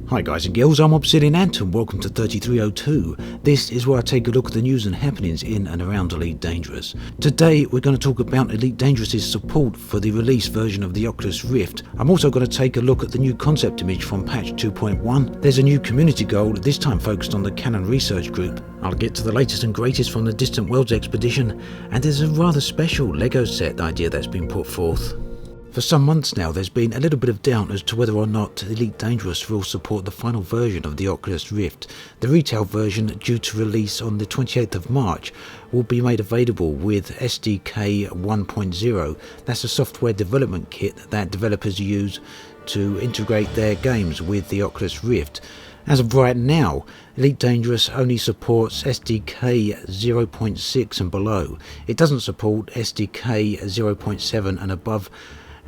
Hi guys and girls, I'm Obsidian Ant and welcome to 3302. This is where I take a look at the news and happenings in and around Elite Dangerous. Today we're going to talk about Elite Dangerous' support for the release version of the Oculus Rift. I'm also going to take a look at the new concept image from patch 2.1. There's a new community goal, this time focused on the Canonn research group. I'll get to the latest and greatest from the Distant Worlds expedition, and there's a rather special LEGO set idea that's been put forth. For some months now, there's been a little bit of doubt as to whether or not Elite Dangerous will support the final version of the Oculus Rift. The retail version, due to release on the 28th of March, will be made available with SDK 1.0. That's a software development kit that developers use to integrate their games with the Oculus Rift. As of right now, Elite Dangerous only supports SDK 0.6 and below. It doesn't support SDK 0.7 and above.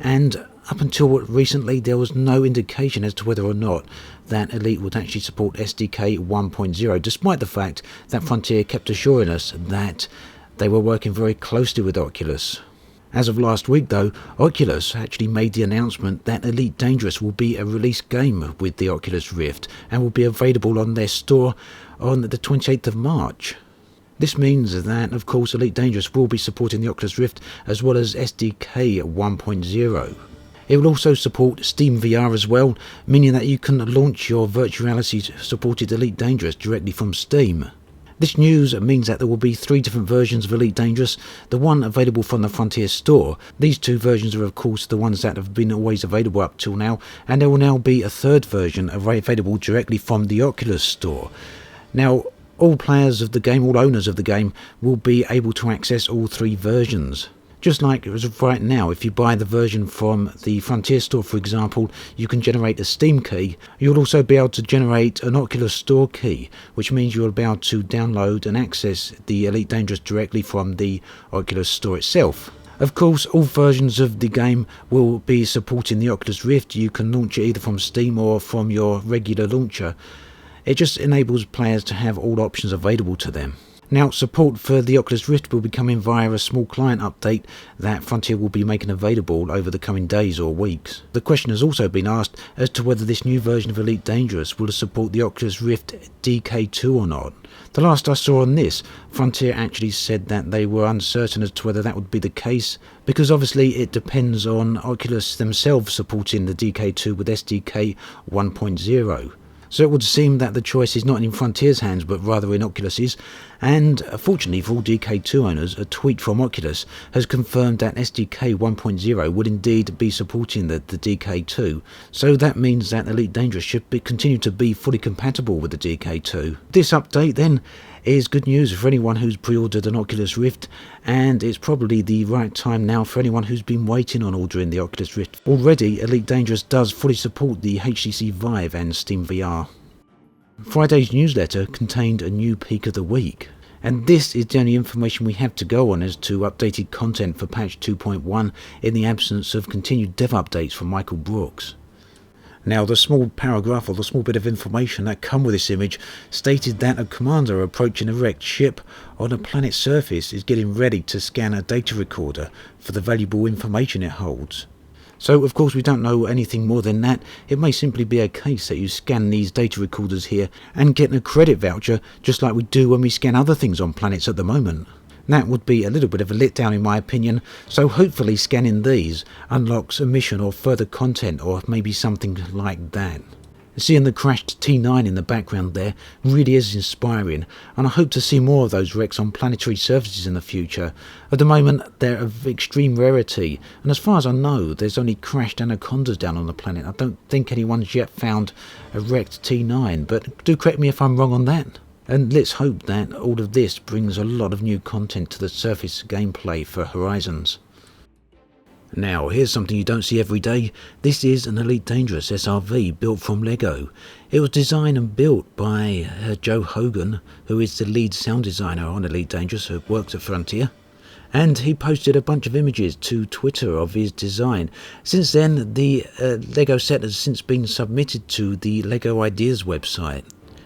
And up until recently, there was no indication as to whether or not that Elite would actually support SDK 1.0, despite the fact that Frontier kept assuring us that they were working very closely with Oculus. As of last week though, Oculus actually made the announcement that Elite Dangerous will be a release game with the Oculus Rift and will be available on their store on the 28th of March. This means that, of course, Elite Dangerous will be supporting the Oculus Rift as well as SDK 1.0. It will also support Steam VR as well, meaning that you can launch your virtual reality supported Elite Dangerous directly from Steam. This news means that there will be 3 different versions of Elite Dangerous, the one available from the Frontier store. These 2 versions are of course the ones that have been always available up till now, and there will now be a 3rd version available directly from the Oculus store. Now, all players of the game, all owners of the game, will be able to access all 3 versions. Just like as of right now, if you buy the version from the Frontier store, for example, you can generate a Steam key. You'll also be able to generate an Oculus store key, which means you'll be able to download and access the Elite Dangerous directly from the Oculus store itself. Of course, all versions of the game will be supporting the Oculus Rift. You can launch it either from Steam or from your regular launcher. It just enables players to have all options available to them. Now, support for the Oculus Rift will be coming via a small client update that Frontier will be making available over the coming days or weeks. The question has also been asked as to whether this new version of Elite Dangerous will support the Oculus Rift DK2 or not. The last I saw on this, Frontier actually said that they were uncertain as to whether that would be the case, because obviously it depends on Oculus themselves supporting the DK2 with SDK 1.0. So it would seem that the choice is not in Frontier's hands but rather in Oculus's, and fortunately for all DK2 owners, a tweet from Oculus has confirmed that SDK 1.0 would indeed be supporting the DK2, so that means that Elite Dangerous should continue to be fully compatible with the DK2. This update then is good news for anyone who's pre-ordered an Oculus Rift, and it's probably the right time now for anyone who's been waiting on ordering the Oculus Rift. Already, Elite Dangerous does fully support the HTC Vive and Steam VR. Friday's newsletter contained a new peak of the week, and this is the only information we have to go on as to updated content for patch 2.1 in the absence of continued dev updates from Michael Brooks. Now, the small paragraph or the small bit of information that come with this image stated that a commander approaching a wrecked ship on a planet's surface is getting ready to scan a data recorder for the valuable information it holds. So, of course, we don't know anything more than that. It may simply be a case that you scan these data recorders here and get a credit voucher, just like we do when we scan other things on planets at the moment. That would be a little bit of a letdown in my opinion, so hopefully scanning these unlocks a mission or further content or maybe something like that. Seeing the crashed T9 in the background there really is inspiring, and I hope to see more of those wrecks on planetary surfaces in the future. At the moment they're of extreme rarity, and as far as I know there's only crashed anacondas down on the planet. I don't think anyone's yet found a wrecked T9, but do correct me if I'm wrong on that. And let's hope that all of this brings a lot of new content to the surface gameplay for Horizons. Now, here's something you don't see every day. This is an Elite Dangerous SRV built from LEGO. It was designed and built by Joe Hogan, who is the lead sound designer on Elite Dangerous, who works at Frontier. And he posted a bunch of images to Twitter of his design. Since then, the LEGO set has since been submitted to the LEGO Ideas website.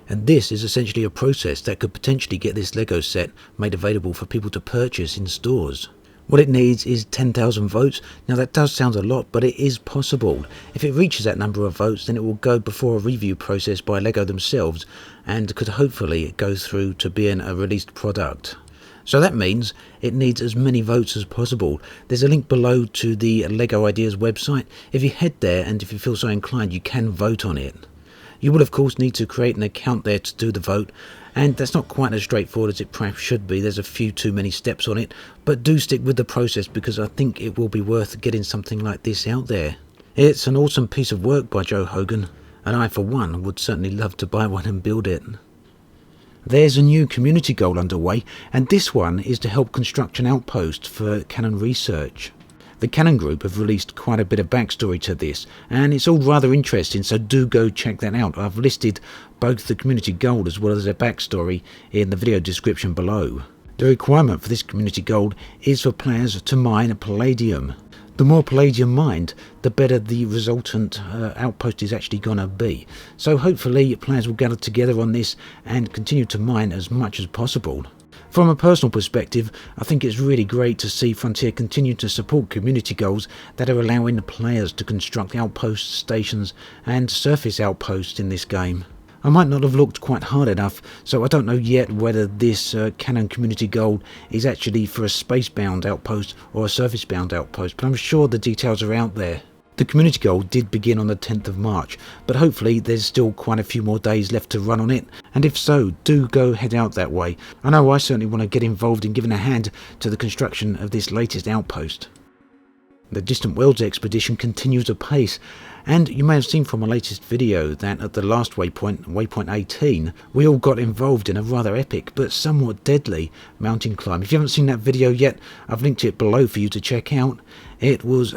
And this is essentially a process that could potentially get this LEGO set made available for people to purchase in stores. What it needs is 10,000 votes. Now that does sound a lot, but it is possible. If it reaches that number of votes, then it will go before a review process by LEGO themselves and could hopefully go through to being a released product. So that means it needs as many votes as possible. There's a link below to the LEGO Ideas website. If you head there and if you feel so inclined, you can vote on it. You will of course need to create an account there to do the vote, and that's not quite as straightforward as it perhaps should be. There's a few too many steps on it, but do stick with the process because I think it will be worth getting something like this out there. It's an awesome piece of work by Joe Hogan, and I for one would certainly love to buy one and build it. There's a new community goal underway, and this one is to help construct an outpost for Canonn research. The Canonn group have released quite a bit of backstory to this, and it's all rather interesting, so do go check that out. I've listed both the community goal as well as their backstory in the video description below. The requirement for this community goal is for players to mine palladium. The more palladium mined, the better the resultant outpost is actually going to be. So hopefully players will gather together on this and continue to mine as much as possible. From a personal perspective, I think it's really great to see Frontier continue to support community goals that are allowing the players to construct outposts, stations and surface outposts in this game. I might not have looked quite hard enough, so I don't know yet whether this Canonn community goal is actually for a space-bound outpost or a surface-bound outpost, but I'm sure the details are out there. The community goal did begin on the 10th of March, but hopefully there's still quite a few more days left to run on it, and if so, do go head out that way. I know I certainly want to get involved in giving a hand to the construction of this latest outpost. The Distant Worlds expedition continues apace, and you may have seen from my latest video that at the last waypoint, waypoint 18, we all got involved in a rather epic but somewhat deadly mountain climb. If you haven't seen that video yet, I've linked it below for you to check out. It was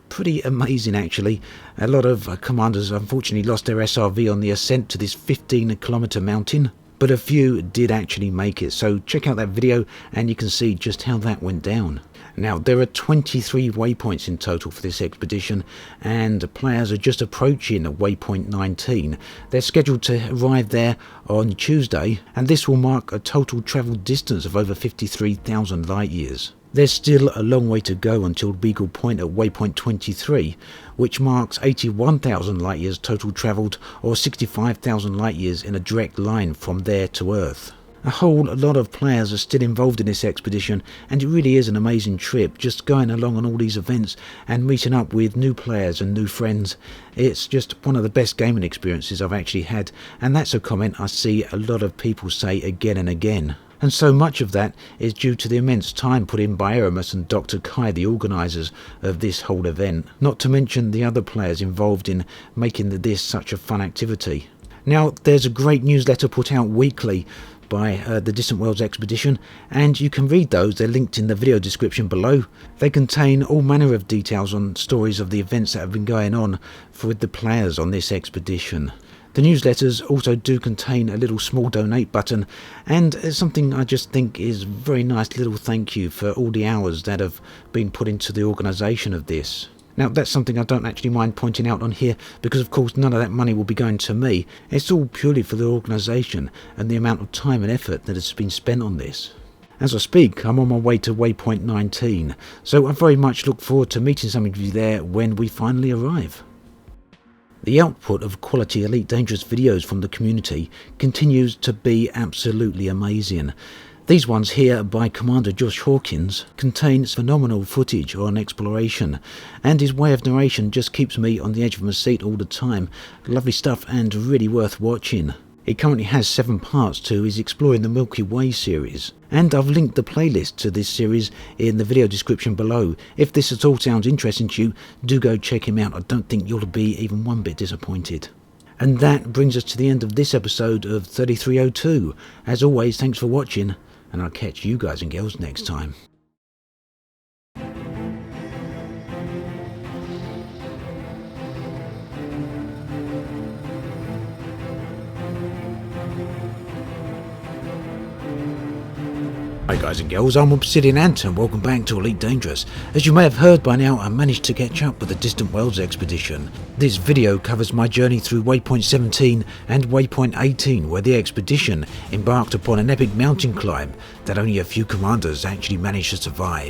pretty amazing actually. A lot of commanders unfortunately lost their SRV on the ascent to this 15-kilometer mountain, but a few did actually make it, so check out that video and you can see just how that went down. Now there are 23 waypoints in total for this expedition, and players are just approaching waypoint 19. They're scheduled to arrive there on Tuesday, and this will mark a total travelled distance of over 53,000 light years. There's still a long way to go until Beagle Point at waypoint 23, which marks 81,000 light years total travelled, or 65,000 light years in a direct line from there to Earth. A whole lot of players are still involved in this expedition, and it really is an amazing trip, just going along on all these events and meeting up with new players and new friends. It's just one of the best gaming experiences I've actually had, and that's a comment I see a lot of people say again and again. And so much of that is due to the immense time put in by Aramis and Dr. Kai, the organisers of this whole event, not to mention the other players involved in making this such a fun activity. Now, there's a great newsletter put out weekly by the Distant Worlds expedition, and you can read those. They're linked in the video description below. They contain all manner of details on stories of the events that have been going on with the players on this expedition. The newsletters also do contain a little small donate button, and it's something I just think is a very nice little thank you for all the hours that have been put into the organisation of this. Now that's something I don't actually mind pointing out on here, because of course none of that money will be going to me. It's all purely for the organisation and the amount of time and effort that has been spent on this. As I speak, I'm on my way to waypoint 19, so I very much look forward to meeting some of you there when we finally arrive. The output of quality Elite Dangerous videos from the community continues to be absolutely amazing. These ones here by Commander Josh Hawkins contain phenomenal footage on exploration, and his way of narration just keeps me on the edge of my seat all the time. Lovely stuff and really worth watching. It currently has 7 parts to his Exploring the Milky Way series, and I've linked the playlist to this series in the video description below. If this at all sounds interesting to you, do go check him out. I don't think you'll be even one bit disappointed. And that brings us to the end of this episode of 3302. As always, thanks for watching, and I'll catch you guys and girls next time. Hi guys and girls, I'm Obsidian Ant and welcome back to Elite Dangerous. As you may have heard by now, I managed to catch up with the Distant Worlds expedition. This video covers my journey through waypoint 17 and waypoint 18, where the expedition embarked upon an epic mountain climb that only a few commanders actually managed to survive.